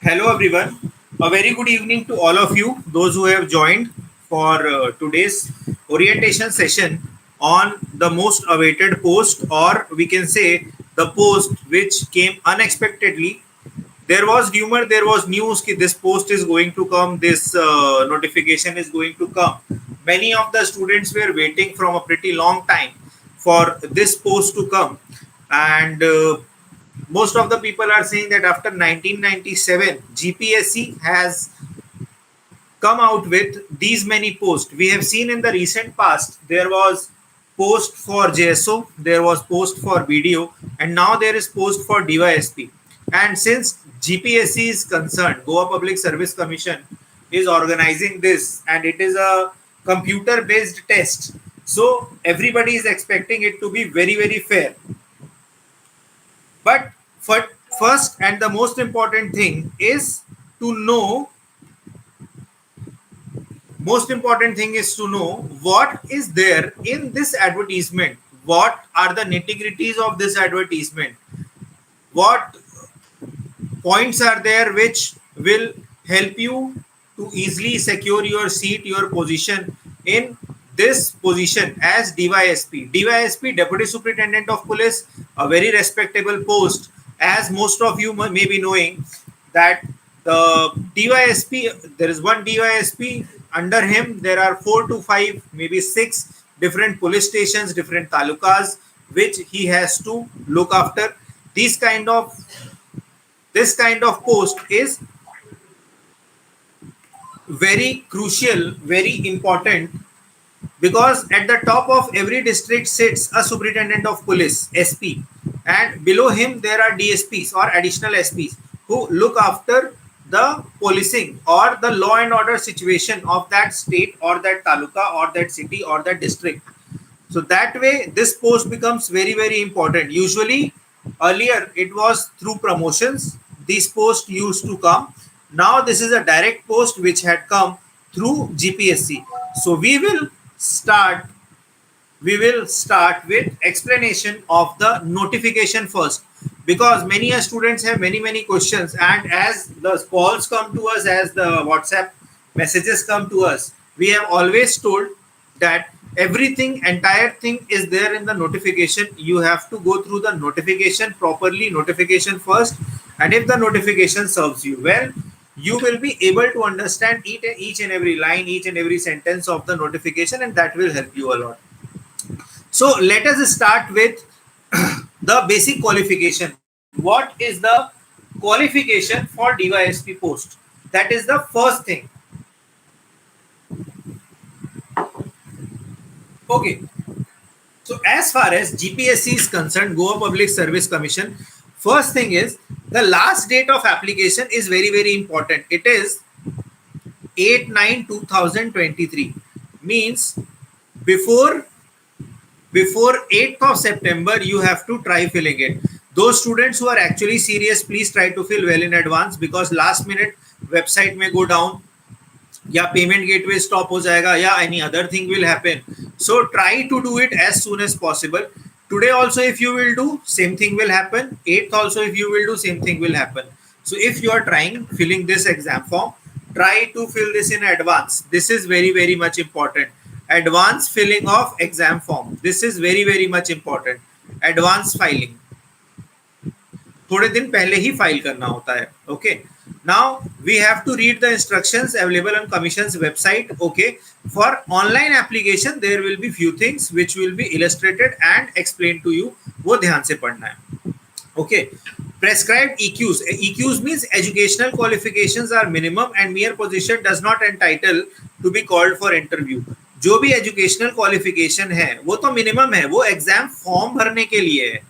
Hello, everyone. A very good evening to all of you, those who have joined for today's orientation session on the most awaited post, or we can say the post which came unexpectedly. There was rumor, there was news that this post is going to come, this notification is going to come. Many of the students were waiting from a pretty long time for this post to come, and most of the people are saying that after 1997 GPSC has come out with these many posts. We have seen in the recent past there was post for JSO, there was post for BDO, and now there is post for DYSP. And since GPSC is concerned, Goa Public Service Commission is organizing this, and it is a computer based test, so everybody is expecting it to be very fair. But first and the most important thing is to know what is there in this advertisement, what are the nitty-gritties of this advertisement, what points are there which will help you to easily secure your seat, your position in this position as DYSP. DYSP, Deputy Superintendent of Police, a very respectable post, as most of you may be knowing that the DYSP, there is one DYSP, under him there are 4 to 5, maybe 6 different police stations, different talukas, which he has to look after. This kind of post is very crucial, very important, because at the top of every district sits a superintendent of police, SP, and below him there are DSPs or additional SPs who look after the policing or the law and order situation of that state or that taluka or that city or that district. So that way this post becomes very important. Usually earlier it was through promotions, this post used to come. Now this is a direct post which had come through GPSC. So we will start with explanation of the notification first, because many students have many questions, and as the calls come to us, as the WhatsApp messages come to us, we have always told that entire thing is there in the notification. You have to go through the notification properly, notification first, and if the notification serves you well, you will be able to understand each and every line, each and every sentence of the notification, and that will help you a lot. So let us start with the basic qualification. What is the qualification for DYSP post? That is the first thing. Okay. So as far as GPSC is concerned, Goa Public Service Commission, first thing is the last date of application is very important. It is 8/9/2023. Means before 8th of September, you have to try filling it. Those students who are actually serious, please try to fill well in advance, because last minute website may go down, या payment gateway stop हो जाएगा, या any other thing will happen. So try to do it as soon as possible. Today also if you will do, same thing will happen. 8th also if you will do, same thing will happen. So if you are filling this exam form, try to fill this in advance. This is very much important. Advance filling of exam form. This is very much important. Advance filing. थोड़े दिन पहले ही file करना होता है. Okay. Now we have to read the instructions available on Commission's website. Okay. For online application, there will be few things which will be illustrated and explained to you. वो ध्यान से पढ़ना है. Okay. Prescribed EQs. EQs means educational qualifications are minimum and mere position does not entitle to be called for interview. जो भी educational qualification है वो तो मिनिमम है, वो एग्जाम फॉर्म भरने के लिए है,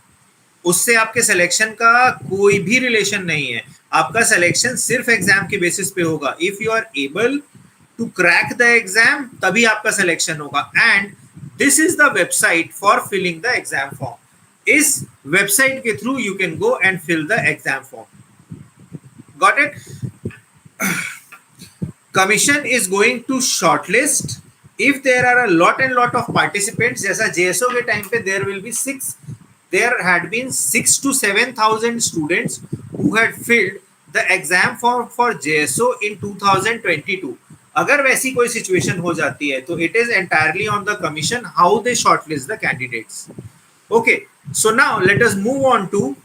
उससे आपके सिलेक्शन का कोई भी रिलेशन नहीं है. आपका सिलेक्शन सिर्फ एग्जाम के बेसिस पे होगा. If you are able to crack the exam, तभी आपका सिलेक्शन होगा. And this is the website for filling the exam form. इस वेबसाइट के through you can go and fill the exam form. Got it? Commission is going to shortlist if there are a lot of participants. जैसा JSO के time पे there had been 6 to 7,000 students who had filled the exam form for JSO in 2022. अगर वैसी कोई situation हो जाती है तो it is entirely on the commission how they shortlist the candidates. Okay, so now let us move on to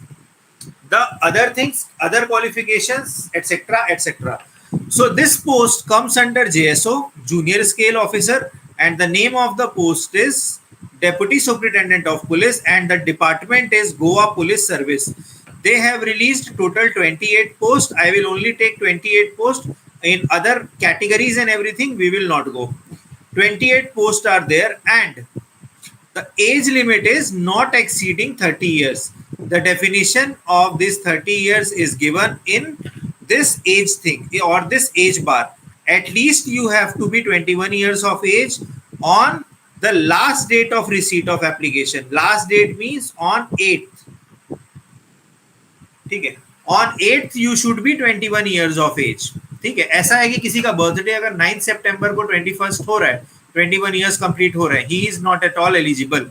the other things, other qualifications, etc., etc. So this post comes under JSO, Junior Scale Officer, and the name of the post is Deputy Superintendent of Police, and the department is Goa Police Service. They have released total 28 posts. I will only take 28 posts. In other categories and everything, we will not go. 28 posts are there, and the age limit is not exceeding 30 years. The definition of this 30 years is given in this age thing or this age bar. At least you have to be 21 years of age on the last date of receipt of application. Last date means on 8th. ठीक है, on 8th you should be 21 years of age. ठीक है, ऐसा है कि किसी का birthday अगर 9 सितंबर को 21st हो रहा है, 21 years complete हो रहा है, he is not at all eligible.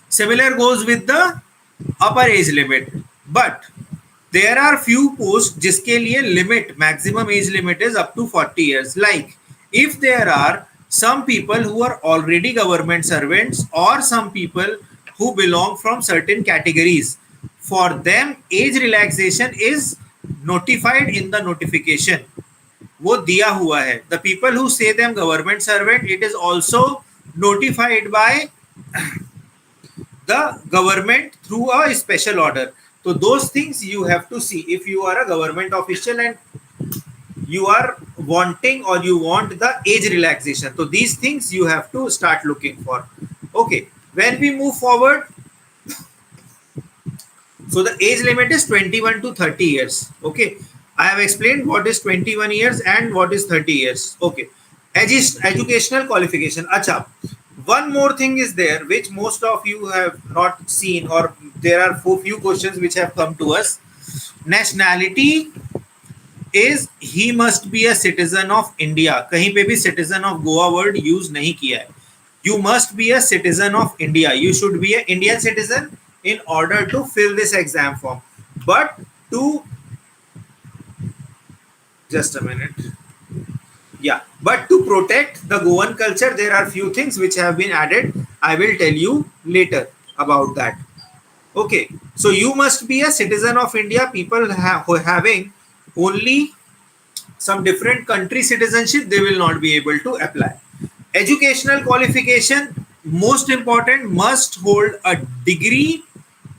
Similar goes with the upper age limit, but there are few posts जिसके लिए limit, maximum age limit is up to 40 years. Like if there are some people who are already government servants or some people who belong from certain categories, for them age relaxation is notified in the notification. वो दिया हुआ है. The people who say them government servant, it is also notified by the government through a special order. So those things you have to see if you are a government official and you are wanting or you want the age relaxation. So these things you have to start looking for. Okay, when we move forward, so the age limit is 21 to 30 years. Okay, I have explained what is 21 years and what is 30 years. Okay, educational qualification. Acha, one more thing is there which most of you have not seen, or there are few questions which have come to us. Nationality is he must be a citizen of India. कहीं पे भी citizen of Goa word use नहीं किया है. You must be a citizen of India. You should be an Indian citizen in order to fill this exam form. But to just a minute. Yeah, but to protect the Goan culture, there are few things which have been added. I will tell you later about that. Okay, so you must be a citizen of India. People having only some different country citizenship, they will not be able to apply. Educational qualification, most important, must hold a degree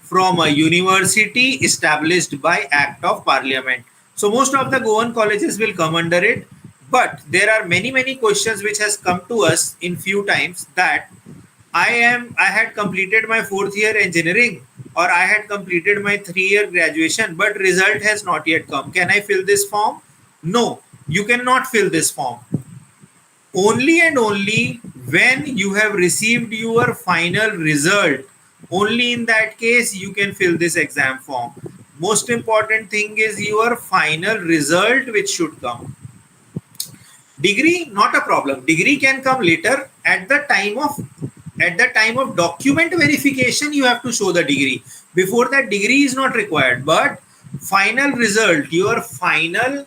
from a university established by Act of Parliament. So most of the Goan colleges will come under it, but there are many questions which has come to us in few times that I had completed my 4th year engineering or I had completed my 3-year graduation, but result has not yet come. Can I fill this form? No, you cannot fill this form. Only and only when you have received your final result, only in that case you can fill this exam form. Most important thing is your final result which should come. Degree, not a problem. Degree can come later. At the time of document verification, you have to show the degree. Before that, degree is not required. But final result, your final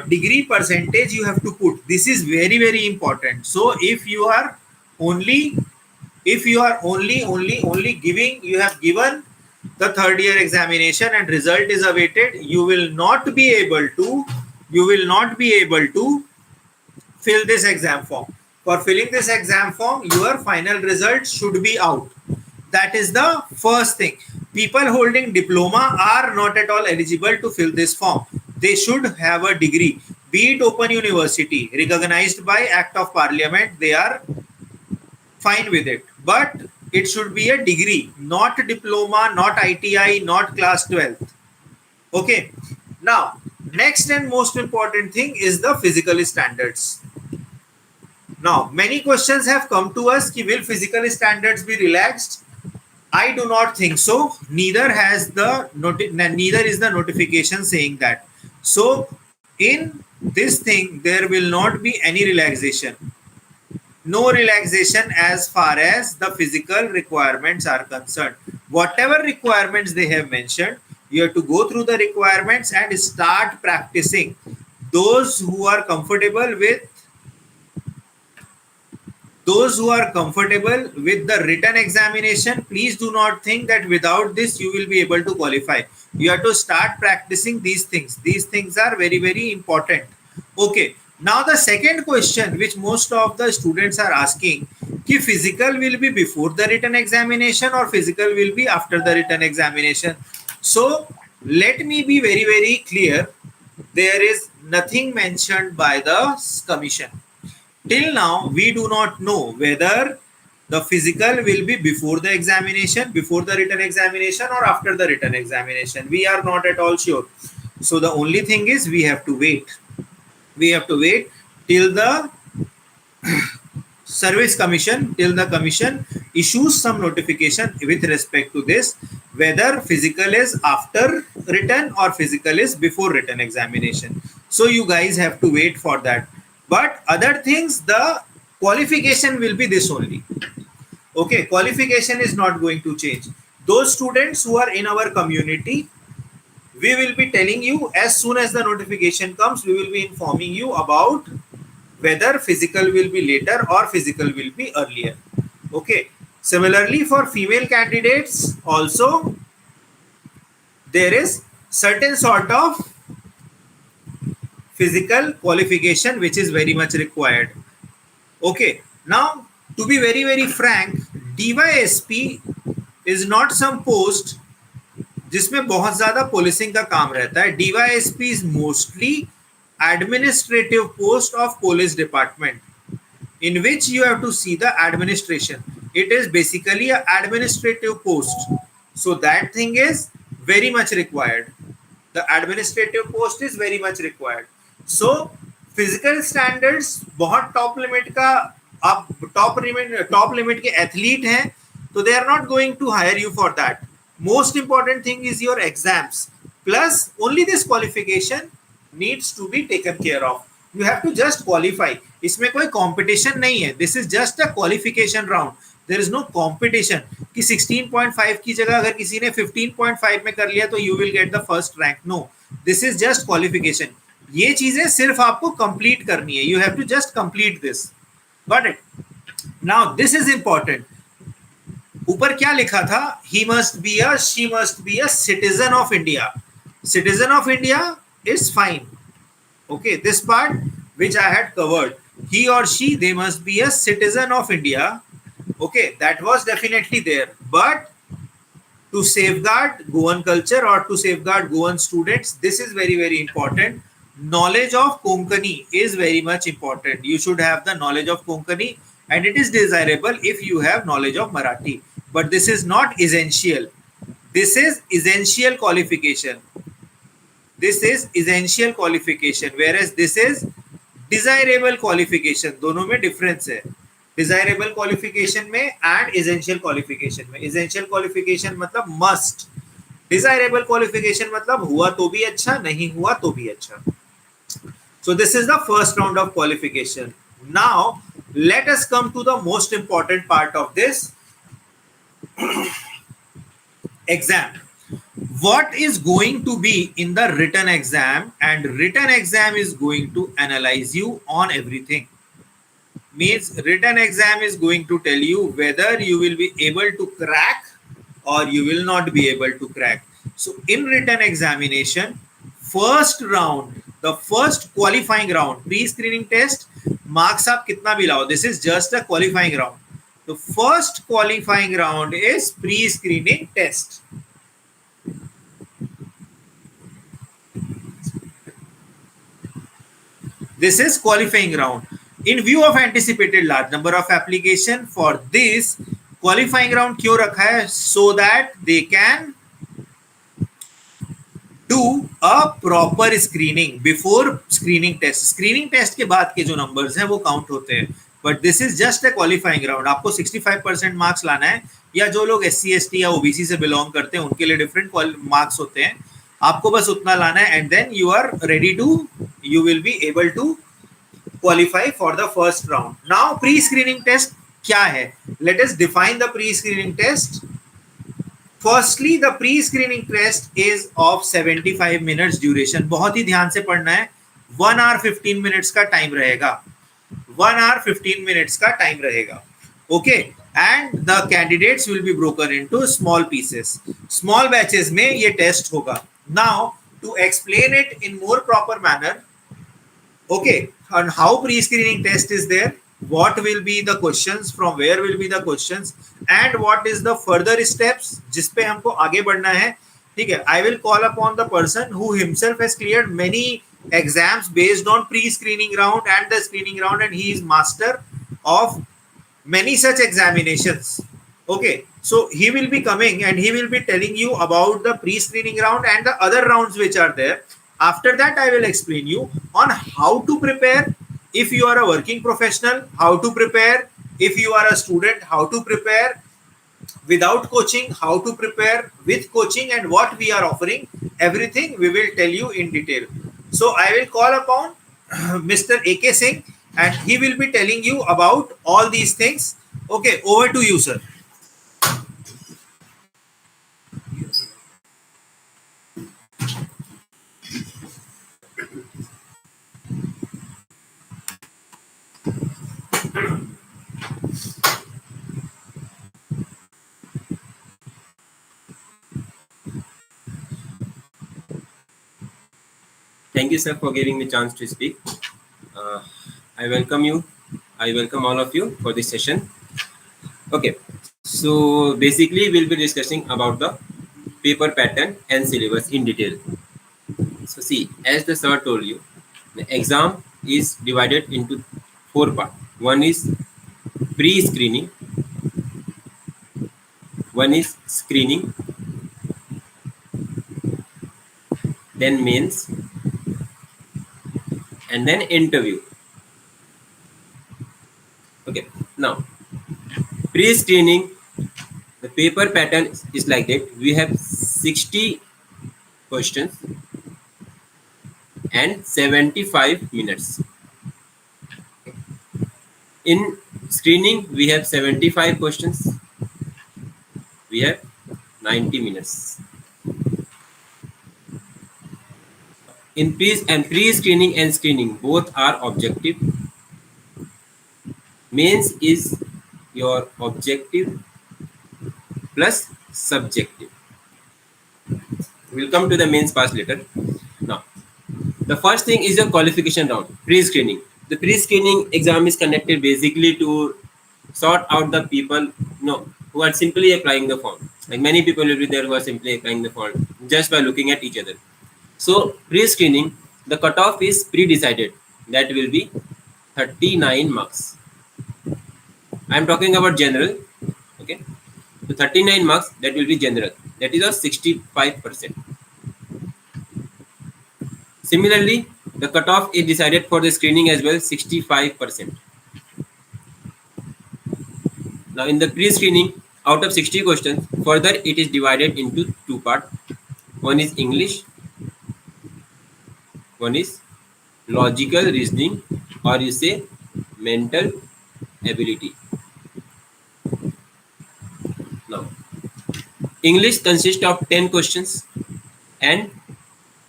degree percentage you have to put. This is very important. So if you are only giving, you have given the 3rd year examination and result is awaited, you will not be able to fill this exam form. For filling this exam form, your final result should be out. That is the first thing. People holding diploma are not at all eligible to fill this form. They should have a degree, be it open university, recognized by Act of Parliament, they are fine with it. But it should be a degree, not diploma, not ITI, not class 12th. Okay. Now, next and most important thing is the physical standards. Now, many questions have come to us. Will physical standards be relaxed? I do not think so. Neither is the notification saying that. So, in this thing, there will not be any relaxation. No relaxation as far as the physical requirements are concerned. Whatever requirements they have mentioned, You have to go through the requirements and start practicing. Those who are comfortable with the written examination, please do not think that without this you will be able to qualify. You have to start practicing these things. These things are very, very important. Okay, now the second question which most of the students are asking, ki physical will be before the written examination or physical will be after the written examination. So let me be very, very clear. There is nothing mentioned by the commission. Till now, we do not know whether the physical will be before the examination, before the written examination, or after the written examination. We are not at all sure. So the only thing is we have to wait. We have to wait till the service commission, till the commission issues some notification with respect to this, whether physical is after written or physical is before written examination. So you guys have to wait for that. But other things, the qualification will be this only. Okay, qualification is not going to change. Those students who are in our community, we will be telling you as soon as the notification comes, we will be informing you about whether physical will be later or physical will be earlier. Okay. Similarly, for female candidates also, there is certain sort of physical qualification which is very much required. Okay, now to be very, very frank, DYSP is not some post जिसमें बहुत ज्यादा policing का काम रहता है. DYSP is mostly administrative post of police department in which you have to see the administration. It is basically an administrative post. So that thing is very much required. The administrative post is very much required. So physical standards बहुत top limit का, आप top limit के athlete हैं, तो they are not going to hire you for that. Most important thing is your exams. Plus only this qualification needs to be taken care of. You have to just qualify. इसमें कोई competition नहीं है. This is just a qualification round. There is no competition कि 16.5 की जगह अगर किसी ने 15.5 में कर लिया तो you will get the first rank. No, this is just qualification. ये चीजें सिर्फ आपको complete करनी है. You have to just complete this. Got it? Now this is important. ऊपर क्या लिखा था? He must be a, she must be a citizen of India. Citizen of India is fine. Okay, this part which I had covered. He or she, they must be a citizen of India. Okay, that was definitely there. But to safeguard Goan culture or to safeguard Goan students, this is very, very important. Knowledge of Konkani is very much important. You should have the knowledge of Konkani, and it is desirable if you have knowledge of Marathi. But this is not essential. This is essential qualification. This is essential qualification, whereas this is desirable qualification. दोनों में difference है. Desirable qualification में and essential qualification में. Essential qualification मतलब must. Desirable qualification मतलब हुआ तो भी अच्छा, नहीं हुआ तो भी अच्छा. So this is the first round of qualification. Now let us come to the most important part of this exam. What is going to be in the written exam, and written exam is going to analyze you on everything. Means written exam is going to tell you whether you will be able to crack or you will not be able to crack. So in written examination, first round, the first qualifying round, pre-screening test, marks आप कितना भी लाओ, this is just a qualifying round. The first qualifying round is pre-screening test. This is qualifying round. In view of anticipated large number of application for this qualifying round क्यों रखा है? So that they can do a proper screening before screening test. Screening test के बाद के जो numbers हैं वो count होते हैं. But this is just a qualifying round. आपको 65% marks लाना है, या जो लोग SC ST या OBC से belong करते हैं उनके लिए different marks होते हैं. आपको बस उतना लाना है, and then you are ready to, you will be able to qualify for the first round. Now pre-screening test क्या है? Let us define the pre-screening test. Firstly the pre screening test is of 75 minutes duration. बहुत ही ध्यान से पढ़ना है. 1 hour 15 minutes का time रहेगा. 1 hour 15 मिनट्स का टाइम रहेगा. Okay. And the candidates will be broken into small pieces. Small batches में ये टेस्ट होगा. Now to explain it in more proper manner, okay, and how pre-screening test is there, what will be the questions, from where will be the questions, and what is the further steps जिस पे हमको आगे बढ़ना है. ठीक है. I will call upon the person who himself has cleared many exams based on pre-screening round and the screening round, and he is master of many such examinations. Okay, so he will be coming and he will be telling you about the pre-screening round and the other rounds which are there. After that, I will explain you on how to prepare if you are a working professional, how to prepare if you are a student, how to prepare without coaching, how to prepare with coaching, and what we are offering. Everything we will tell you in detail. So I will call upon Mr. AK Singh and he will be telling you about all these things. Okay, over to you, sir. Thank you, sir, for giving me a chance to speak. I welcome you. I welcome all of you for this session. Okay, so basically we'll be discussing about the paper pattern and syllabus in detail. So see, as the sir told you, the exam is divided into 4 parts. One is pre-screening, one is screening, then mains, and then interview. Okay, now pre-screening, the paper pattern is like that. We have 60 questions and 75 minutes. In screening, we have 75 questions. We have 90 minutes. In pre-screening and screening, both are objective. Mains is your objective plus subjective. We'll come to the mains part later. Now, the first thing is your qualification round, pre-screening. The pre-screening exam is conducted basically to sort out the people who are simply applying the form. Like many people will be there who are simply applying the form just by looking at each other. So pre-screening, the cutoff is pre-decided. That will be 39 marks. I am talking about general. Okay. So 39 marks, that will be general. That is a 65%. Similarly, the cutoff is decided for the screening as well, 65%. Now in the pre-screening, out of 60 questions, further it is divided into 2 parts. One is English, one is logical reasoning, or you say mental ability. Now, English consists of 10 questions and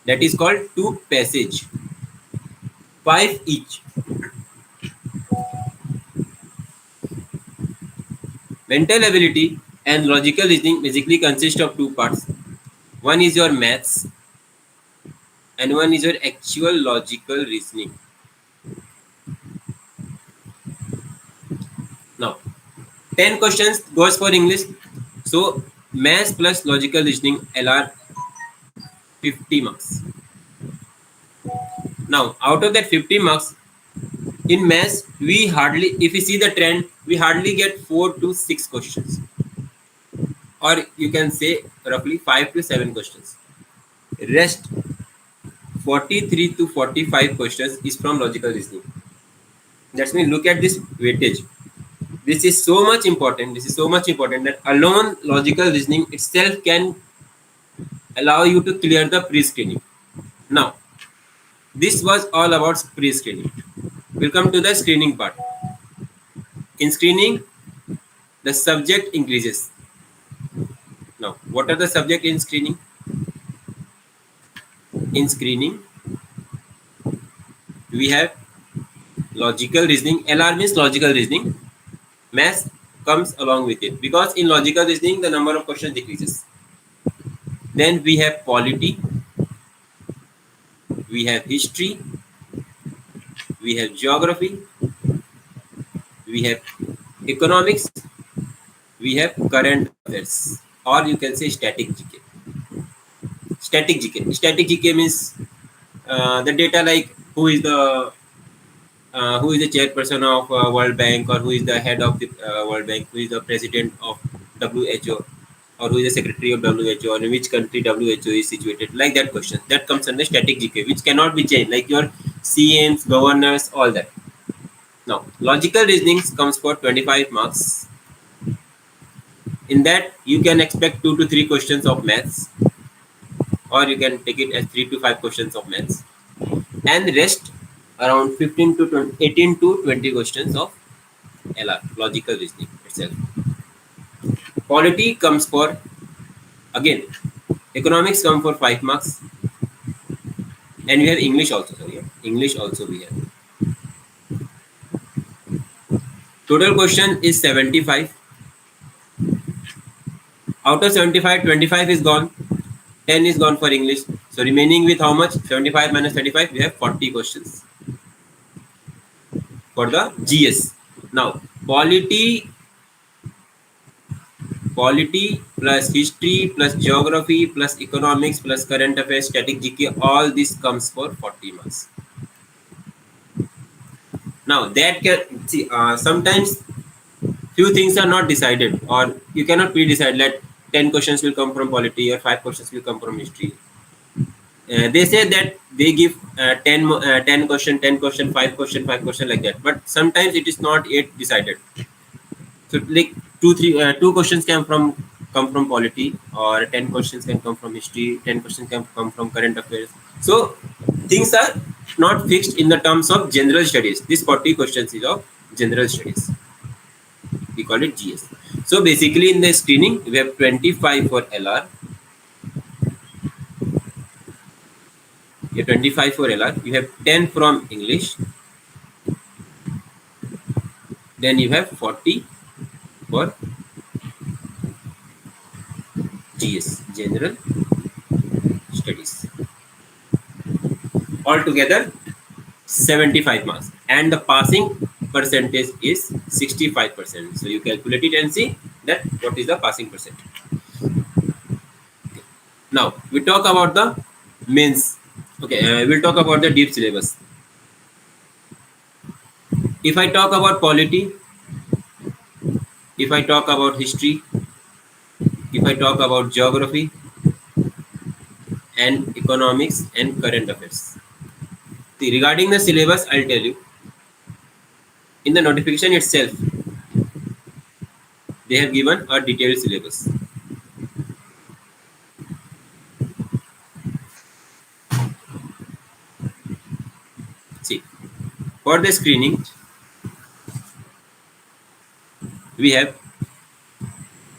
that is called 2 passage, 5 each. Mental ability and logical reasoning basically consist of 2 parts. One is your maths and one is your actual logical reasoning. Now, 10 questions goes for English. So, maths plus logical reasoning LR 50 marks. Now, out of that 50 marks, in maths, we hardly, if you see the trend, we hardly get 4 to 6 questions. Or you can say roughly 5 to 7 questions. Rest 43 to 45 questions is from logical reasoning. That's mean look at this weightage. This is so much important. This is so much important that alone logical reasoning itself can allow you to clear the pre-screening. Now, this was all about pre-screening. We'll come to the screening part. In screening, the subject increases. Now, What are the subject in screening? In screening, we have logical reasoning. LR means logical reasoning. Math comes along with it because in logical reasoning the number of questions decreases. Then we have polity, we have history, we have geography, we have economics, we have current affairs, or you can say static GK. Static GK. Static GK means the data like who is the chairperson of World Bank, or who is the head of the World Bank, who is the president of WHO, or who is the secretary of WHO, or in which country WHO is situated. Like that question. That comes under static GK, which cannot be changed, like your CMs, governors, all that. Now, logical reasoning comes for 25 marks. In that, you can expect 2 to 3 questions of maths, or you can take it as 3 to 5 questions of maths, and rest around 15 to 20, 18 to 20 questions of LR, logical reasoning itself. Polity comes for, again, economics come for 5 marks, and we have English also. Sorry, English also we have. Total question is 75. Out of 75, 25 is gone. 10 is gone for English. So remaining with how much? 75 minus 35, we have 40 questions for the GS. Now, polity plus history plus geography plus economics plus current affairs, static GK, all this comes for 40 marks. Now, that can see sometimes few things are not decided, or you cannot pre-decide that 10 questions will come from polity or 5 questions will come from history. They say that they give 10 question, 10 question, 5 question, 5 question, like that, but sometimes it is not yet decided. So like 2 questions come from polity, or 10 questions can come from history, 10 questions can come from current affairs. So things are not fixed in the terms of general studies. This 40 questions is of general studies. We call it GS. So basically in the screening, we have 25 for LR. You have 25 for LR. You have 10 from English. Then you have 40 for GS, General Studies. Altogether, 75 marks. And the passing percentage is 65%. So you calculate it and see that what is the passing percent. Now, we talk about the mains. Okay, we'll talk about the deep syllabus. If I talk about polity, if I talk about history, if I talk about geography and economics and current affairs. See, regarding the syllabus, I'll tell you. In the notification itself, they have given a detailed syllabus. See, for the screening, we have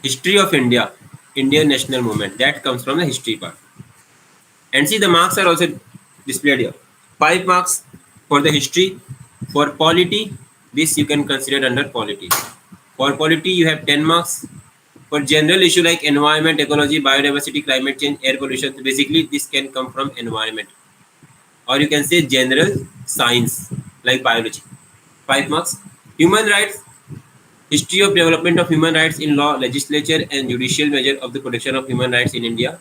history of India, Indian national movement. That comes from the history part. And see, the marks are also displayed here. 5 marks for the history. For polity, this you can consider under polity. For polity, you have 10 marks. For general issue like environment, ecology, biodiversity, climate change, air pollution, so basically this can come from environment. Or you can say general science like biology. 5 marks. Human rights, history of development of human rights in law, legislature and judicial measure of the protection of human rights in India.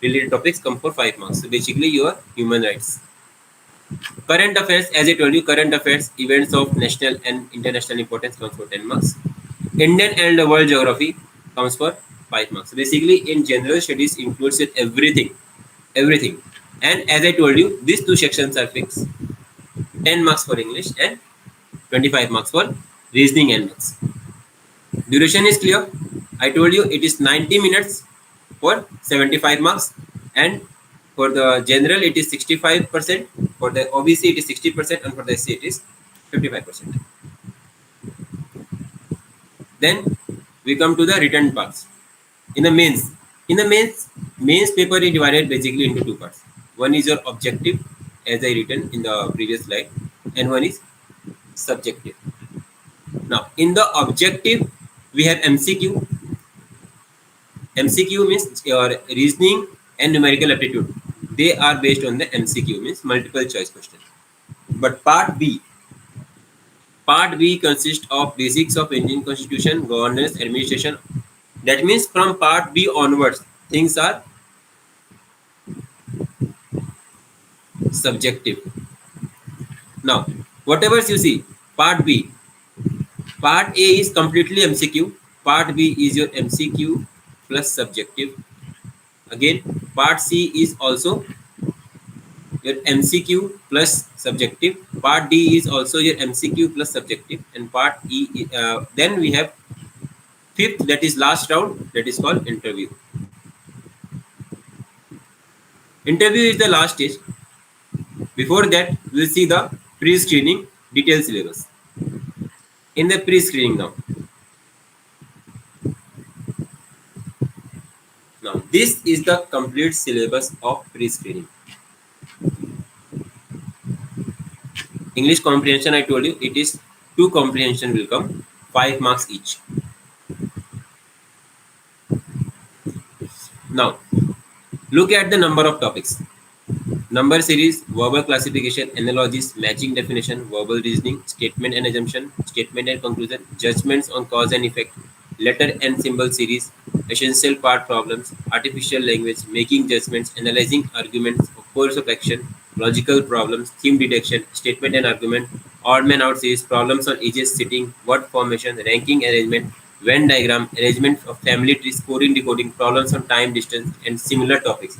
Related topics come for 5 marks. So basically your human rights. Current affairs, as I told you, current affairs, events of national and international importance comes for 10 marks. Indian and world geography comes for 5 marks. So basically in general studies includes it everything. Everything. And as I told you, these 2 sections are fixed. 10 marks for English and 25 marks for reasoning and maths. Duration is clear. I told you it is 90 minutes for 75 marks, and for the general it is 65%, for the OBC it is 60%, and for the SC it is 55%. Then we come to the written parts. In the mains, In the mains paper is divided basically into two parts. One is your objective, as I written in the previous slide, and one is subjective. Now, in the objective, we have MCQ. MCQ means your reasoning and numerical aptitude. They are based on the MCQ, means multiple choice question. But part B consists of basics of Indian Constitution, governance, administration. That means from part B onwards, things are subjective. Now, whatever you see, part B, part A is completely MCQ, part B is your MCQ plus subjective. Again, part C is also your MCQ plus subjective. Part D is also your MCQ plus subjective, and part E. Then we have fifth, that is last round, that is called interview. Interview is the last stage. Before that, we'll see the pre-screening detailed syllabus. In the pre-screening now this is the complete syllabus of pre-screening. English comprehension, I told you, it is 2 comprehension will come, 5 marks each. Now, look at the number of topics. Number series, verbal classification, analogies, matching definition, verbal reasoning, statement and assumption, statement and conclusion, judgments on cause and effect, letter and symbol series, essential part problems, artificial language, making judgments, analyzing arguments, course of action, logical problems, theme detection, statement and argument, odd man out series, problems on edges, sitting, word formation, ranking arrangement, Venn diagram, arrangement of family tree, scoring, decoding, problems on time, distance, and similar topics.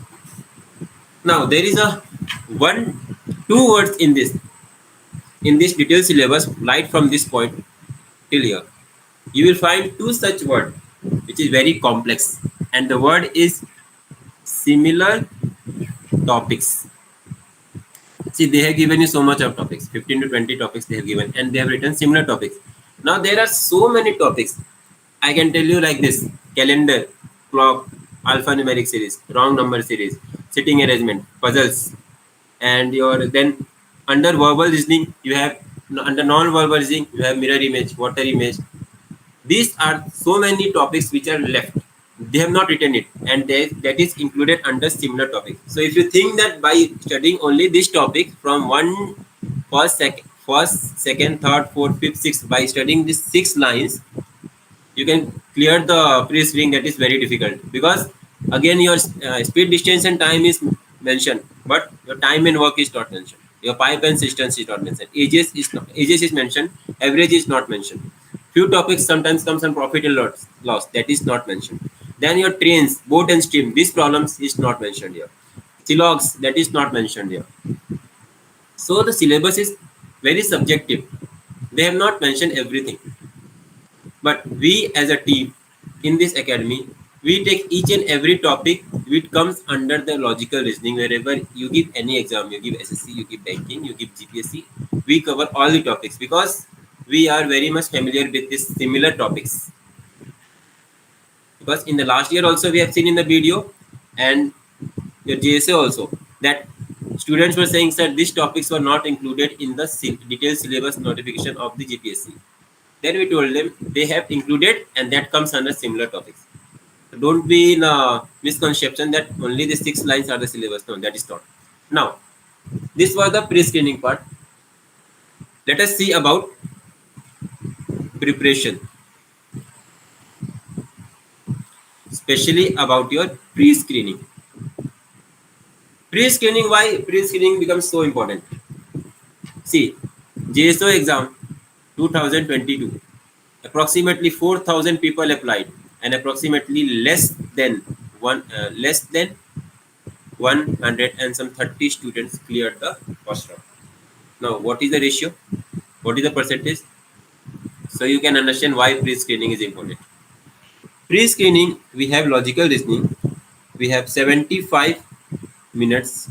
Now there is a two words in this detailed syllabus right from this point till here. You will find two such words which is very complex, and the word is similar topics. See, they have given you so much of topics, 15 to 20 topics they have given, and they have written similar topics. Now there are so many topics. I can tell you like this: calendar, clock, alphanumeric series, wrong number series, sitting arrangement, puzzles, and your then under verbal reasoning you have, under non-verbal reasoning you have mirror image, water image. These are so many topics which are left. They have not written it, and that is included under similar topic. So if you think that by studying only this topic from first, second, third, fourth, fifth, sixth, by studying these 6 lines, you can clear the pre-screening. That is very difficult, because again your speed, distance, and time is mentioned, but your time and work is not mentioned. Your pipe and distance is not mentioned. Ages is mentioned. Average is not mentioned. Few topics sometimes comes on profit and loss. That is not mentioned. Then your trains, boat and stream. These problems is not mentioned here. Silogs, that is not mentioned here. So the syllabus is very subjective. They have not mentioned everything. But we as a team in this academy, we take each and every topic which comes under the logical reasoning. Wherever you give any exam, you give SSC, you give banking, you give GPSC, we cover all the topics because we are very much familiar with these similar topics. Because in the last year also we have seen in the video and your JSA also that students were saying, sir, these topics were not included in the detailed syllabus notification of the GPSC. Then we told them they have included, and that comes under similar topics. So don't be in a misconception that only the 6 lines are the syllabus. No, that is not. Now, this was the pre-screening part. Let us see about preparation, especially about your pre-screening. Pre-screening, why pre-screening becomes so important? See, JSO exam 2022, approximately 4,000 people applied, and approximately less than 100 and some 30 students cleared the first round. Now, what is the ratio? What is the percentage? So you can understand why pre-screening is important. Pre-screening, we have logical reasoning. We have 75 minutes.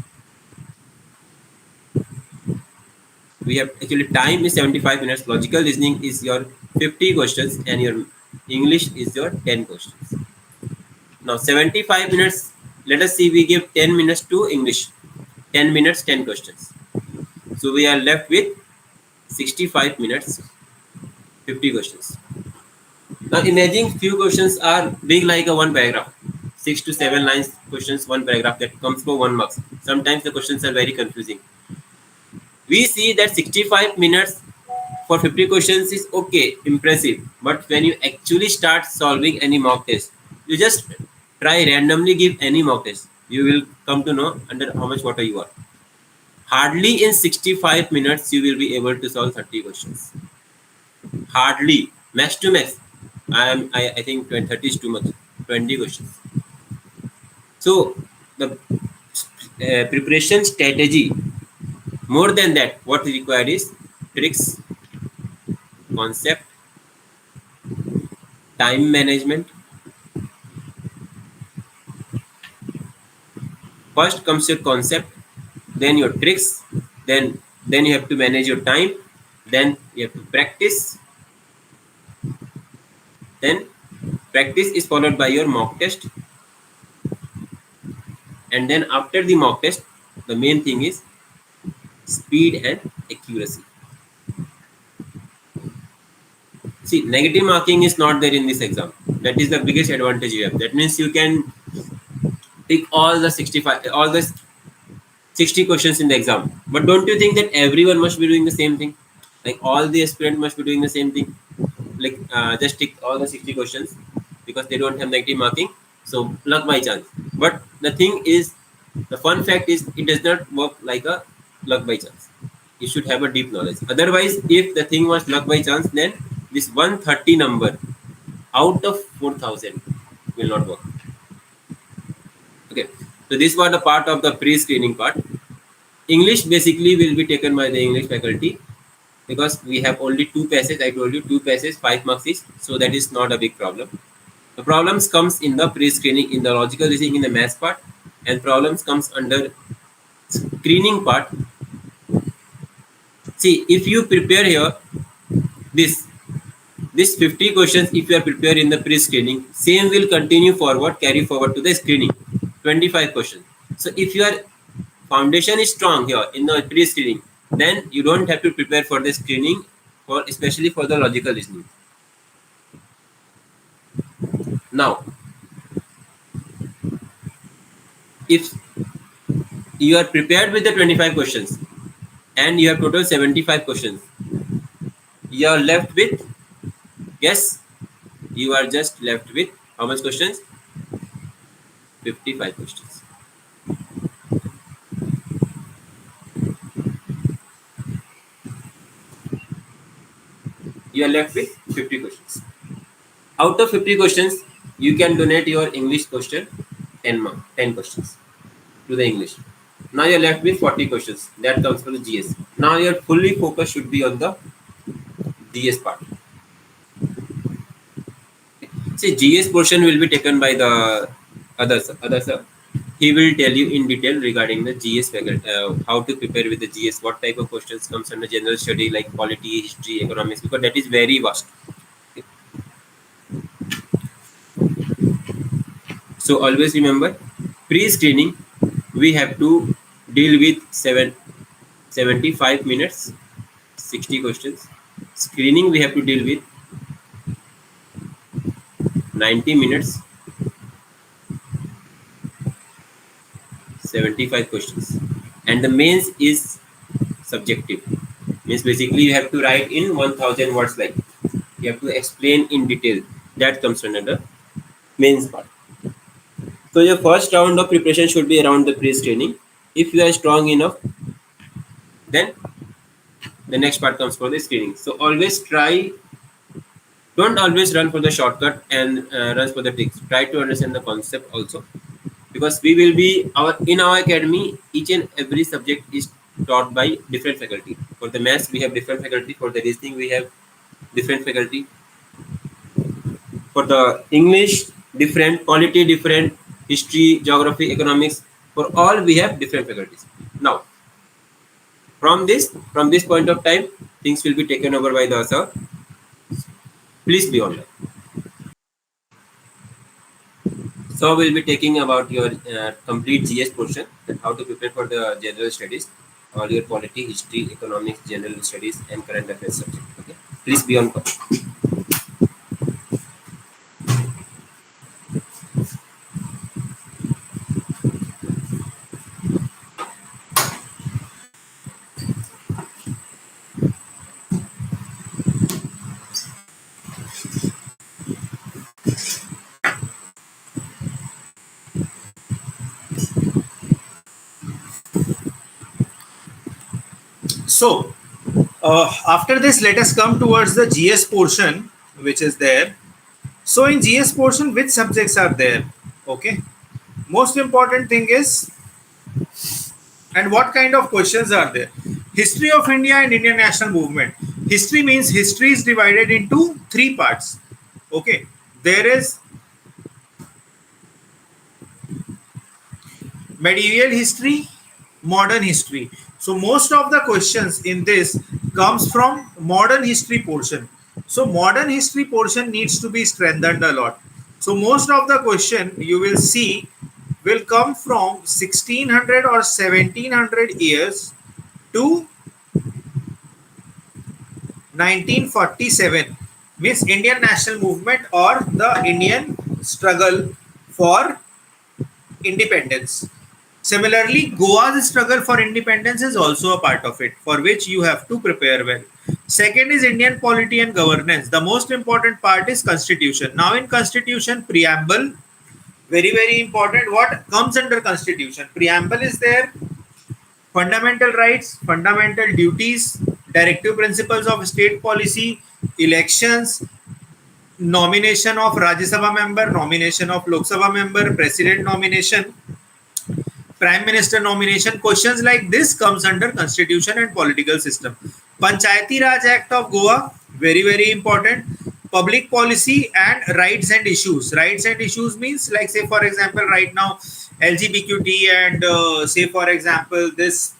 We have actually time is 75 minutes. Logical reasoning is your 50 questions, and your English is your 10 questions. Now 75 minutes, let us see, we give 10 minutes to English. 10 minutes, 10 questions. So we are left with 65 minutes, 50 questions. Now imagine few questions are big like a one paragraph. 6 to 7 lines questions, one paragraph that comes for 1 marks. Sometimes the questions are very confusing. We see that 65 minutes for 50 questions is okay, impressive. But when you actually start solving any mock test, you just try randomly give any mock test. You will come to know under how much water you are. Hardly in 65 minutes you will be able to solve 30 questions. Hardly. Max to max. I think 30 is too much. 20 questions. So the preparation strategy, more than that, what is required is tricks, concept, time management. First comes your concept, then your tricks, then you have to manage your time, then you have to practice, then practice is followed by your mock test, and then after the mock test, the main thing is speed and accuracy. See, negative marking is not there in this exam. That is the biggest advantage you have. That means you can take all the 65, all the 60 questions in the exam. But don't you think that everyone must be doing the same thing? Like all the aspirants must be doing the same thing. Like just tick all the 60 questions because they don't have negative marking. So luck by chance. But the thing is, the fun fact is, it does not work like a luck by chance. You should have a deep knowledge. Otherwise, if the thing was luck by chance, then this 130 number out of 4,000 will not work. Okay, so this was the part of the pre-screening part. English basically will be taken by the English faculty because we have only 2 passages. I told you 2 passages, 5 marks each, so that is not a big problem. The problems comes in the pre-screening, in the logical reasoning, in the maths part, and problems comes under screening part. See, if you prepare here this 50 questions, if you are prepared in the pre-screening, same will continue forward, carry forward to the screening, 25 questions. So if your foundation is strong here in the pre-screening, then you don't have to prepare for the screening, for especially for the logical reasoning. Now, if you are prepared with the 25 questions and you have total 75 questions, you are left with, yes, you are just left with how much questions? 55 questions. You are left with 50 questions. Out of 50 questions, you can donate your English question 10 questions to the English. Now you're left with 40 questions. That comes from the GS. Now your fully focus should be on the GS part. See, GS portion will be taken by the other sir. He will tell you in detail regarding the GS faculty, how to prepare with the GS, what type of questions comes under general study like polity, history, economics, because that is very vast. So always remember, pre-screening, we have to deal with 75 minutes, 60 questions. Screening, we have to deal with 90 minutes, 75 questions. And the mains is subjective. Means basically you have to write in 1000 words, like you have to explain in detail. That comes under the mains part. So your first round of preparation should be around the pre-screening. If you are strong enough, then the next part comes for the screening. So always try, don't always run for the shortcut and run for the tricks. Try to understand the concept also, because we will be in our academy, each and every subject is taught by different faculty. For the maths we have different faculty, for the reasoning we have different faculty, for the English different, polity different, history, geography, economics, for all we have different faculties. Now from this point of time, things will be taken over by the sir. Please be online. So we'll be taking about your complete GS portion, that how to prepare for the general studies, all your polity, history, economics, general studies, and current affairs subject. Okay, please be on call. So, after this, let us come towards the GS portion, which is there. So, in GS portion, which subjects are there? Okay. Most important thing is, and what kind of questions are there? History of India and Indian national movement. History means history is divided into three parts. Okay. There is medieval history, modern history. So most of the questions in this comes from modern history portion. So modern history portion needs to be strengthened a lot. So most of the question you will see will come from 1600 or 1700 years to 1947, means Indian national movement or the Indian struggle for independence. Similarly, Goa's struggle for independence is also a part of it, for which you have to prepare well. Second is Indian polity and governance. The most important part is constitution. Now in constitution, preamble, very important. What comes under constitution? Preamble is there, fundamental rights, fundamental duties, directive principles of state policy, elections, nomination of Rajya Sabha member, nomination of Lok Sabha member, president nomination, prime minister nomination. Questions like this comes under constitution and political system. Panchayati Raj Act of Goa, very important. Public policy and rights and issues. Rights and issues means, like, say for example, right now LGBTQ and say for example this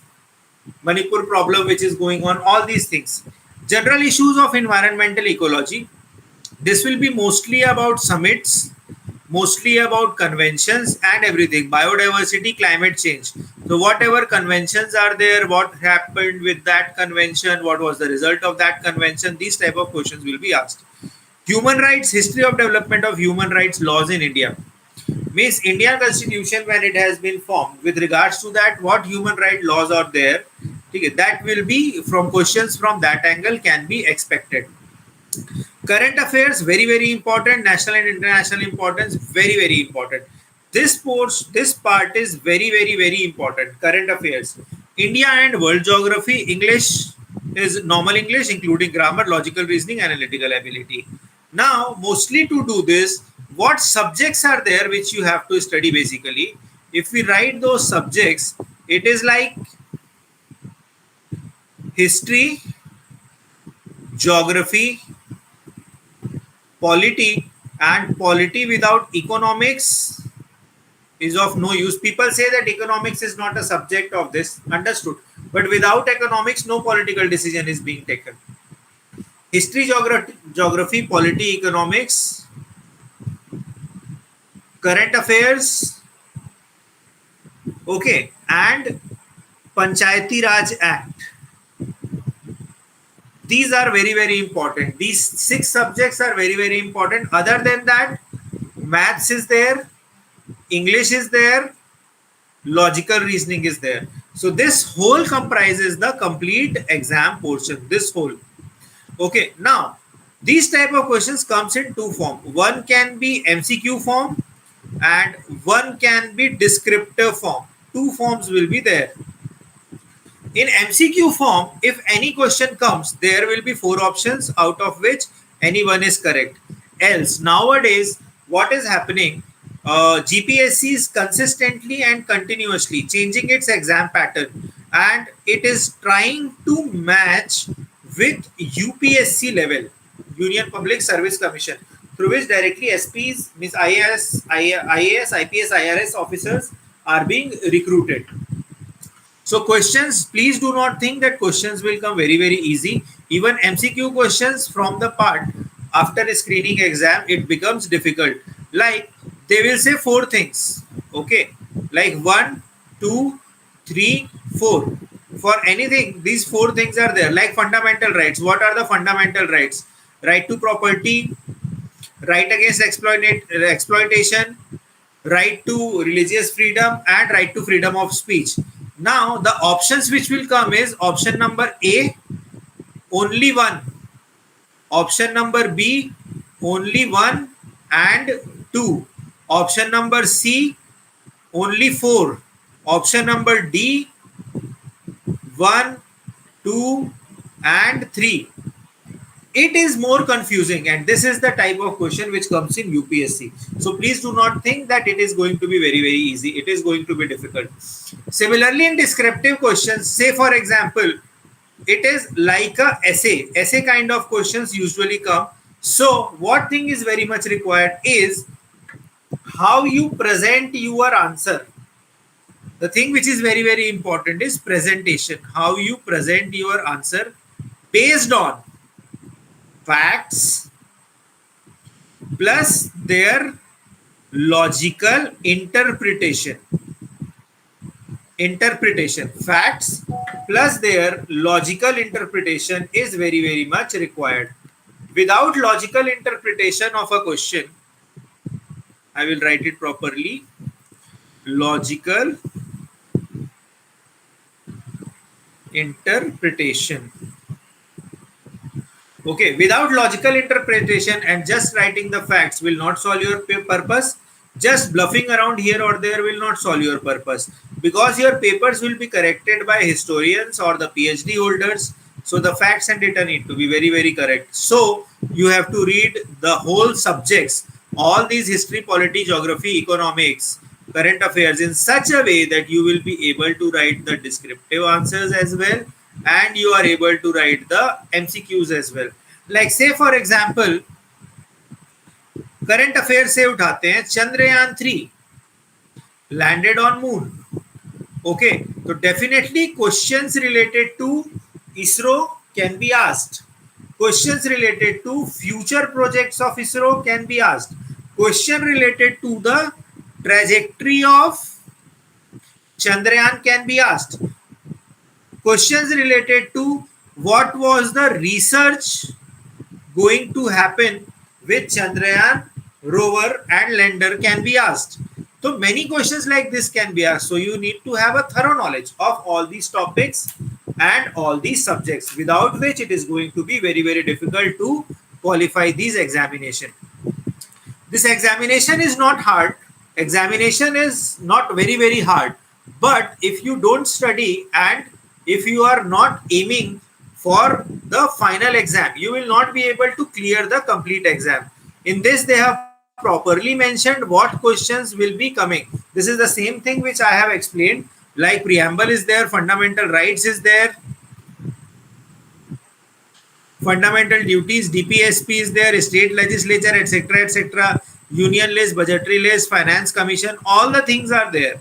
Manipur problem which is going on, all these things. General issues of environmental ecology. This will be mostly about summits, mostly about conventions and everything. Biodiversity, climate change. So whatever conventions are there, what happened with that convention, what was the result of that convention, these type of questions will be asked. Human rights, history of development of human rights laws in India. Means Indian constitution when it has been formed, with regards to that, what human right laws are there, okay, that will be from questions from that angle can be expected. Current affairs, very important. National and international importance, very important. This part is very important. Current affairs, India and world geography. English is normal English, including grammar, logical reasoning, analytical ability. Now, mostly to do this, what subjects are there which you have to study basically? If we write those subjects, it is like history, geography, polity, and polity without economics is of no use. People say that economics is not a subject of this, understood, but without economics no political decision is being taken. History, geography, polity, economics, current affairs, okay, and Panchayati Raj Act. These are very important. These 6 subjects are very important. Other than that, maths is there, English is there, logical reasoning is there. So this whole comprises the complete exam portion. This whole. Okay. Now, these type of questions comes in two forms. One can be MCQ form and one can be descriptive form. Two forms will be there. In MCQ form, if any question comes, there will be 4 options, out of which any one is correct. Else, nowadays, what is happening? GPSC is consistently and continuously changing its exam pattern, and it is trying to match with UPSC level, Union Public Service Commission, through which directly SPs, means IAS, IPS, IRS officers are being recruited. So questions, please do not think that questions will come very easy. Even MCQ questions from the part after a screening exam, it becomes difficult. Like they will say four things. Okay, like 1, 2, 3, 4. For anything, these four things are there. Like fundamental rights. What are the fundamental rights? Right to property, right against exploitation, right to religious freedom, and right to freedom of speech. Now, the options which will come is option number A, only one. Option number B, only one and two. Option number C, only four. Option number D, one, two, and three. It is more confusing, and this is the type of question which comes in UPSC. So please do not think that it is going to be very easy. It is going to be difficult. Similarly, in descriptive questions, say for example, it is like a essay kind of questions usually come. So what thing is very much required is how you present your answer. The thing which is very important is presentation. How you present your answer based on facts plus their logical interpretation. Facts plus their logical interpretation is very much required. Without logical interpretation of a question, I will write it properly. Logical interpretation. Okay, without logical interpretation and just writing the facts will not solve your purpose. Just bluffing around here or there will not solve your purpose, because your papers will be corrected by historians or the PhD holders. So the facts and data need to be very correct. So you have to read the whole subjects, all these history, polity, geography, economics, current affairs in such a way that you will be able to write the descriptive answers as well, and you are able to write the MCQs as well. Like say for example, current affair से उठाते हैं, Chandrayaan 3 landed on moon. Okay, तो definitely questions related to ISRO can be asked. Questions related to future projects of ISRO can be asked. Question related to the trajectory of Chandrayaan can be asked. Questions related to what was the research going to happen with Chandrayaan rover and lander can be asked. So many questions like this can be asked. So you need to have a thorough knowledge of all these topics and all these subjects, without which it is going to be very difficult to qualify these examination. This examination is not hard. Examination is not very hard. But if you don't study and if you are not aiming for the final exam, you will not be able to clear the complete exam. In this, they have properly mentioned what questions will be coming. This is the same thing which I have explained. Like preamble is there, fundamental rights is there, fundamental duties, DPSP is there, state legislature, etc., union list, budgetary list, finance commission, all the things are there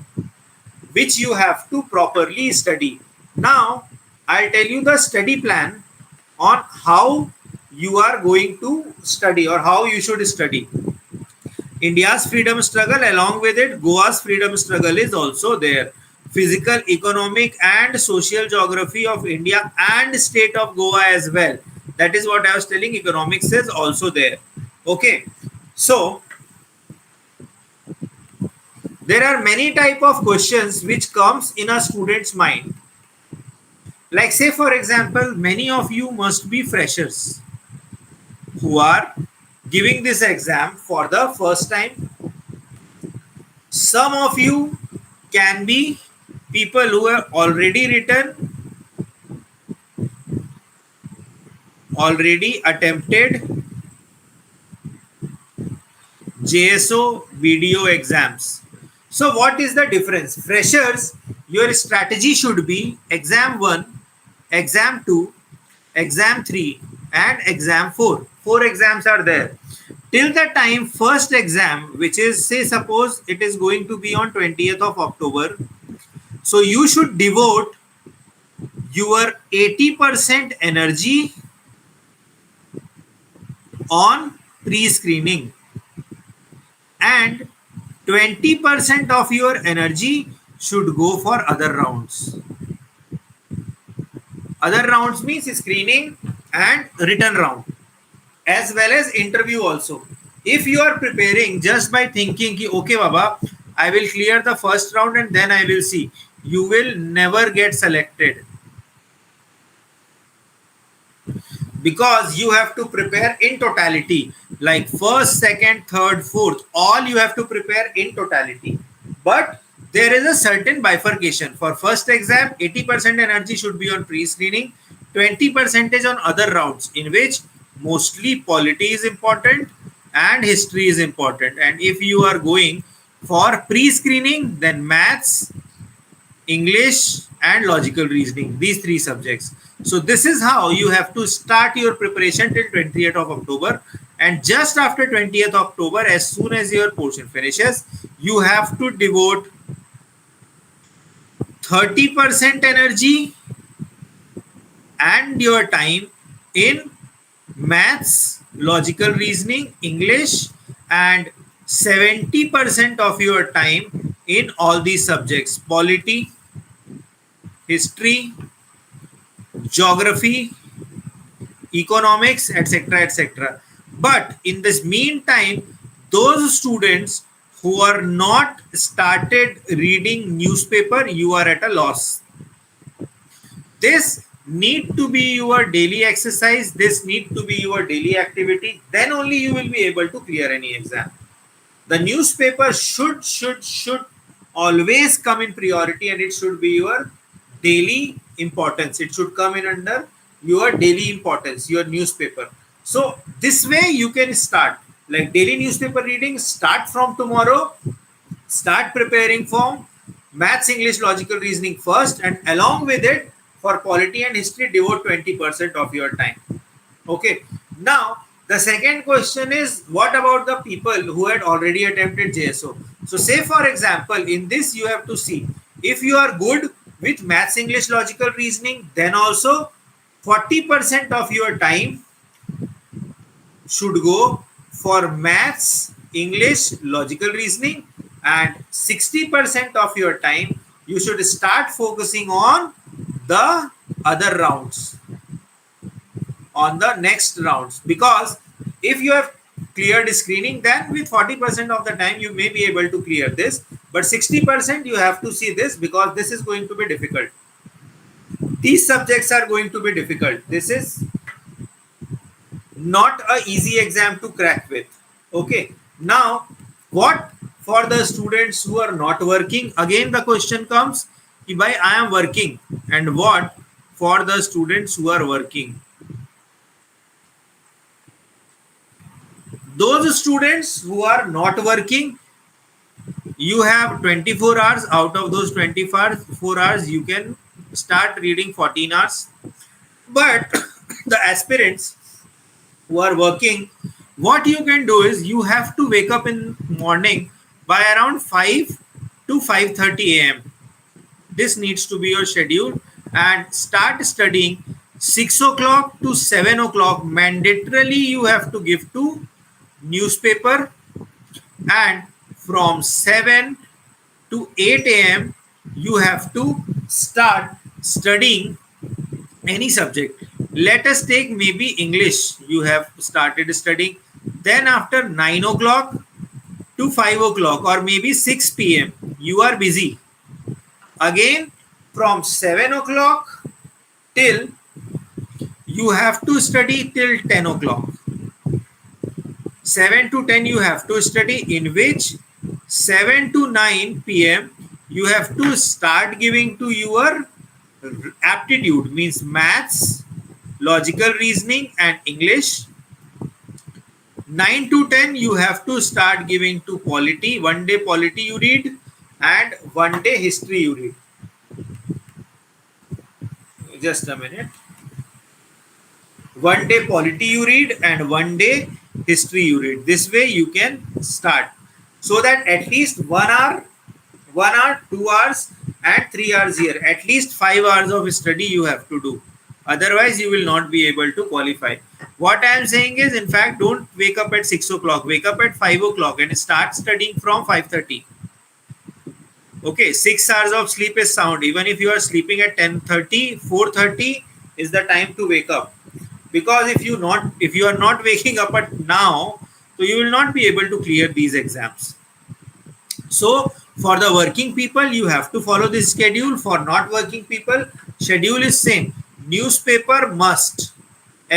which you have to properly study. Now I'll tell you the study plan on how you are going to study or how you should study. India's freedom struggle, along with it Goa's freedom struggle is also there. Physical, economic and social geography of India and state of Goa as well. That is what I was telling. Economics is also there. Okay, so there are many type of questions which comes in a student's mind. Like say for example, many of you must be freshers who are giving this exam for the first time. Some of you can be people who have already written, already attempted JSO video exams. So what is the difference? Freshers, your strategy should be exam 1, exam 2, exam 3 and exam 4. 4 exams are there. Till the time first exam, which is say suppose it is going to be on 20th of October. So you should devote your 80% energy on pre-screening and 20% of your energy should go for other rounds. Other rounds means screening and written round, as well as interview also. If you are preparing just by thinking ki, okay baba, I will clear the first round and then I will see, you will never get selected, because you have to prepare in totality, like first, second, third, fourth, all you have to prepare in totality. But there is a certain bifurcation. For first exam, 80% energy should be on pre-screening, 20% on other rounds, in which mostly polity is important and history is important. And if you are going for pre-screening, then maths, English and logical reasoning, these three subjects. So this is how you have to start your preparation till 20th of October. And just after 20th October, as soon as your portion finishes, you have to devote 30% energy and your time in maths, logical reasoning, English, and 70% of your time in all these subjects: polity, history, geography, economics, etc., etc. But in this meantime, those students who are not started reading newspaper, you are at a loss. This need to be your daily exercise, this need to be your daily activity, then only you will be able to clear any exam. The newspaper should always come in priority, and it should be your daily importance. It should come in under your daily importance, your newspaper. So this way you can start, like daily newspaper reading, start from tomorrow. Start preparing for maths, English, logical reasoning first, and along with it, for polity and history, devote 20% of your time. Okay. Now, the second question is, what about the people who had already attempted JSO? So say for example, in this you have to see, if you are good with maths, English, logical reasoning, then also 40% of your time should go for maths, English, logical reasoning, and 60% of your time you should start focusing on the other rounds, on the next rounds. Because if you have cleared screening, then with 40% of the time you may be able to clear this, but 60% you have to see this, because this is going to be difficult. These subjects are going to be difficult. This is not a easy exam to crack with. Okay. Now, what for the students who are not working? Again, the question comes, why I am working, and what for the students who are working? Those students who are not working, you have 24 hours. Out of those 24 hours, you can start reading 14 hours. But the aspirants who are working, what you can do is, you have to wake up in morning by around 5 to 5:30 a.m. This needs to be your schedule, and start studying 6 o'clock to 7 o'clock. Mandatorily you have to give to newspaper, and from 7 to 8 a.m. you have to start studying any subject. Let us take maybe English. You have started studying, then after 9 o'clock to 5 o'clock, or maybe 6 p.m. you are busy. Again, from 7 o'clock till, you have to study till 10 o'clock. 7 to 10 you have to study, in which 7 to 9 p.m. you have to start giving to your aptitude, means maths, logical reasoning and English. 9 to 10 you have to start giving to polity. One day polity you read, and one day history you read. Just a minute. One day polity you read, and one day history you read. This way you can start, so that at least 1 hour, 2 hours and 3 hours here, at least 5 hours of study you have to do. Otherwise you will not be able to qualify. What I am saying is, in fact, don't wake up at 6 o'clock. Wake up at 5 o'clock and start studying from 5:30. Okay, 6 hours of sleep is sound. Even if you are sleeping at 10:30, 4:30 is the time to wake up. Because if you are not waking up at now, so you will not be able to clear these exams. So for the working people, you have to follow this schedule. For not working people, schedule is same. Newspaper must.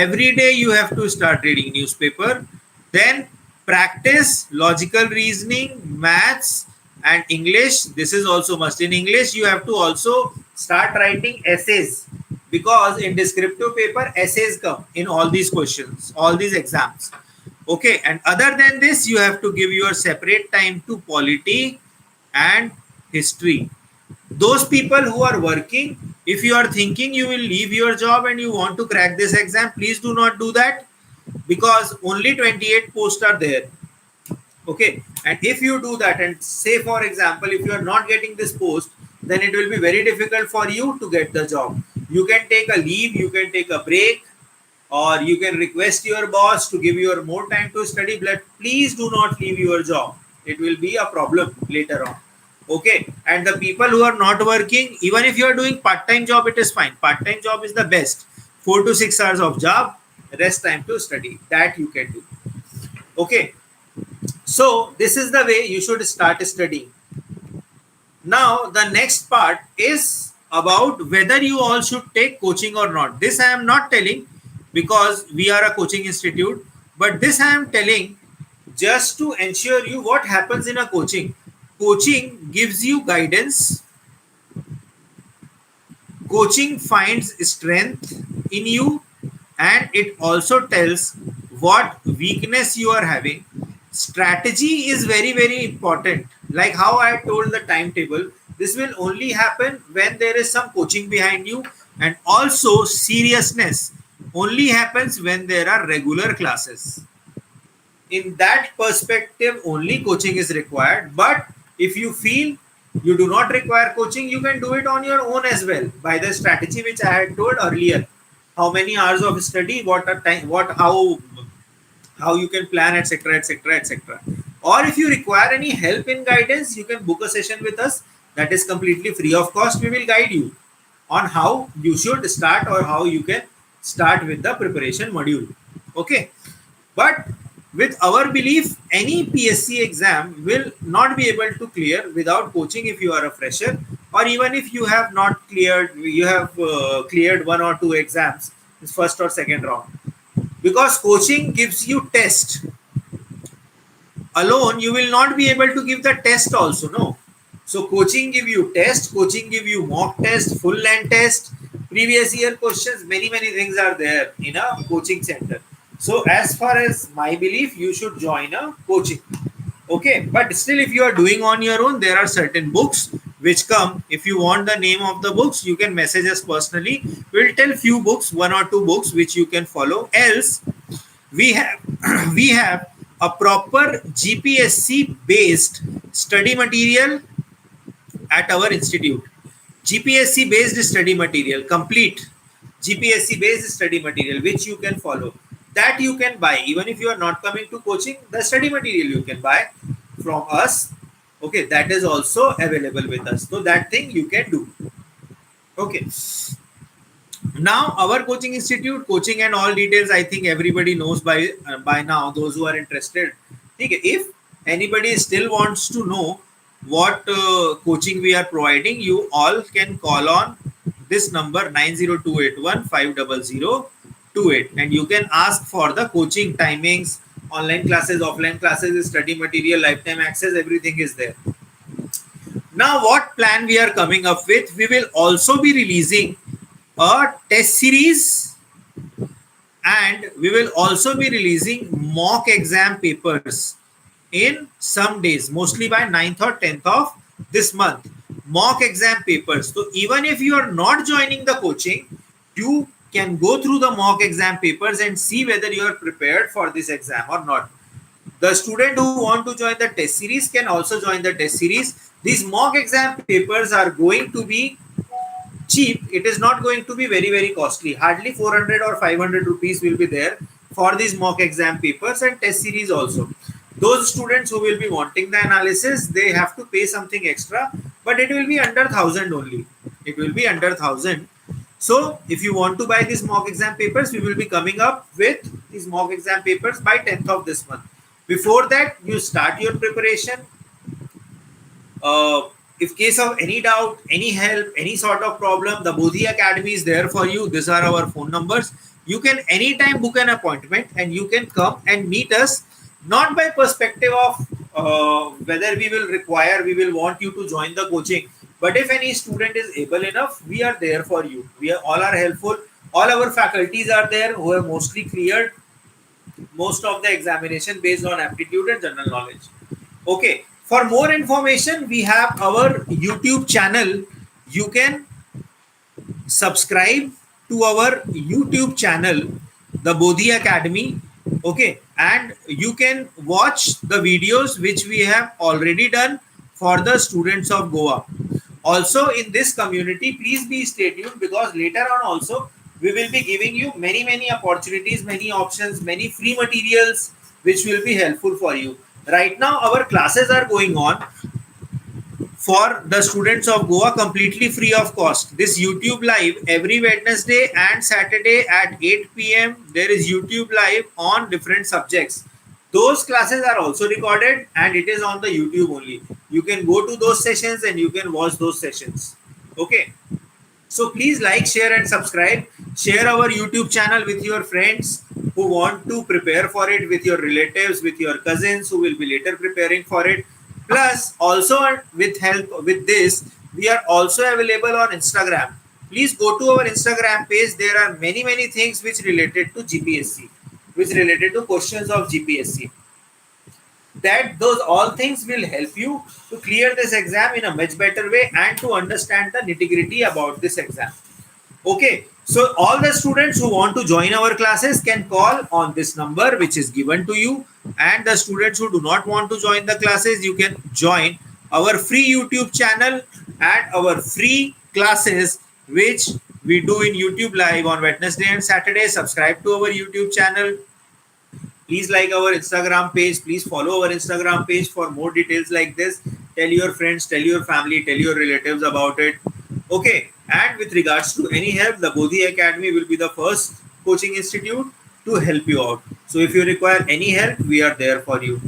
Every day you have to start reading newspaper. Then practice logical reasoning, maths, and English. This is also must. In English, you have to also start writing essays, because in descriptive paper, essays come in all these questions, all these exams. Okay, and other than this, you have to give your separate time to polity and history. Those people who are working, if you are thinking you will leave your job and you want to crack this exam, please do not do that, because only 28 posts are there. Okay, and if you do that, and say for example, if you are not getting this post, then it will be very difficult for you to get the job. You can take a leave, you can take a break, or you can request your boss to give you more time to study, but please do not leave your job. It will be a problem later on. Okay, and the people who are not working, even if you are doing part-time job, it is fine. Part-time job is the best. 4 to 6 hours of job, rest time to study, that you can do. Okay, so this is the way you should start studying. Now the next part is about whether you all should take coaching or not. This I am not telling because we are a coaching institute, but this I am telling just to ensure you what happens in a coaching. Coaching gives you guidance. Coaching finds strength in you, and it also tells what weakness you are having. Strategy is very, very important. Like how I told the timetable, this will only happen when there is some coaching behind you, and also seriousness only happens when there are regular classes. In that perspective, only coaching is required. But if you feel you do not require coaching, you can do it on your own as well by the strategy which I had told earlier. How many hours of study, what a time, what how you can plan, etc., etc., etc. Or if you require any help in guidance, you can book a session with us. That is completely free of cost. We will guide you on how you should start or how you can start with the preparation module. Okay, but with our belief, any PSC exam will not be able to clear without coaching if you are a fresher, or even if you have not cleared, you have cleared 1 or 2 exams, first or second round. Because coaching gives you test. Alone, you will not be able to give the test also, no. So coaching give you test, coaching give you mock test, full length test, previous year questions, many things are there in a coaching center. So as far as my belief, you should join a coaching. Okay, but still if you are doing on your own, there are certain books which come. If you want the name of the books, you can message us personally. We'll tell few books, 1 or 2 books which you can follow. Else we have we have a proper GPSC based study material at our institute. GPSC based study material, complete GPSC based study material which you can follow. That you can buy even if you are not coming to coaching. The study material you can buy from us. Okay, that is also available with us. So that thing you can do. Okay. Now our coaching institute, coaching and all details, I think everybody knows by now. Those who are interested, okay, if anybody still wants to know what coaching we are providing, you all can call on this number 90281 50028, and you can ask for the coaching timings, online classes, offline classes, study material, lifetime access, everything is there. Now what plan we are coming up with, we will also be releasing a test series, and we will also be releasing mock exam papers in some days, mostly by 9th or 10th of this month. Mock exam papers. So even if you are not joining the coaching, you can go through the mock exam papers and see whether you are prepared for this exam or not. The student who want to join the test series can also join the test series. These mock exam papers are going to be cheap. It is not going to be very costly. Hardly 400 or 500 rupees will be there for these mock exam papers and test series also. Those students who will be wanting the analysis, they have to pay something extra, but it will be under 1,000 only. It will be under 1,000. So if you want to buy these mock exam papers, we will be coming up with these mock exam papers by 10th of this month. Before that, you start your preparation. If case of any doubt, any help, any sort of problem, the Bodhi Academy is there for you. These are our phone numbers. You can anytime book an appointment and you can come and meet us, not by perspective of whether we will want you to join the coaching. But if any student is able enough, we are there for you. We are all are helpful. All our faculties are there who have mostly cleared most of the examination based on aptitude and general knowledge. Okay. For more information, we have our YouTube channel. You can subscribe to our YouTube channel, the Bodhi Academy. Okay. And you can watch the videos which we have already done for the students of Goa. Also, in this community, please be stay tuned, because later on also we will be giving you many opportunities, many options, many free materials which will be helpful for you. Right now, our classes are going on for the students of Goa completely free of cost. This YouTube live every Wednesday and Saturday at 8 p.m. There is YouTube live on different subjects. Those classes are also recorded and it is on the YouTube only. You can go to those sessions and you can watch those sessions. Okay. So please like, share and subscribe. Share our YouTube channel with your friends who want to prepare for it, with your relatives, with your cousins who will be later preparing for it. Plus, also with help with this, we are also available on Instagram. Please go to our Instagram page. There are many things which related to GPSC, which related to questions of GPSC. That those all things will help you to clear this exam in a much better way and to understand the nitty-gritty about this exam. Okay, so all the students who want to join our classes can call on this number which is given to you, and the students who do not want to join the classes, you can join our free YouTube channel and our free classes which we do in YouTube live on Wednesday and Saturday. Subscribe to our YouTube channel. Please like our Instagram page. Please follow our Instagram page for more details like this. Tell your friends, tell your family, tell your relatives about it. Okay. And with regards to any help, the Bodhi Academy will be the first coaching institute to help you out. So if you require any help, we are there for you.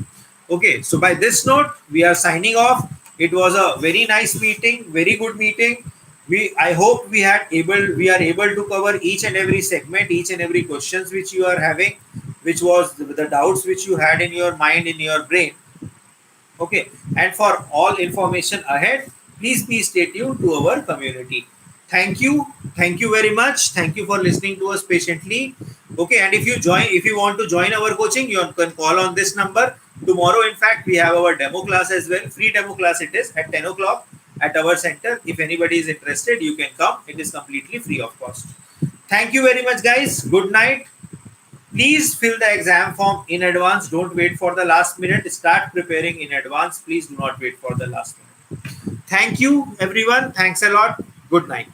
Okay. So by this note, we are signing off. It was a very nice meeting, very good meeting. I hope we are able to cover each and every segment, each and every questions which you are having, which was the doubts which you had in your mind, in your brain. Okay. And for all information ahead, please be stay tuned to our community. Thank you. Thank you very much. Thank you for listening to us patiently. Okay. And if you want to join our coaching, you can call on this number. Tomorrow, in fact, we have our demo class as well. Free demo class it is at 10 o'clock at our center. If anybody is interested, you can come. It is completely free of cost. Thank you very much, guys. Good night. Please fill the exam form in advance. Don't wait for the last minute. Start preparing in advance. Please do not wait for the last minute. Thank you, everyone. Thanks a lot. Good night.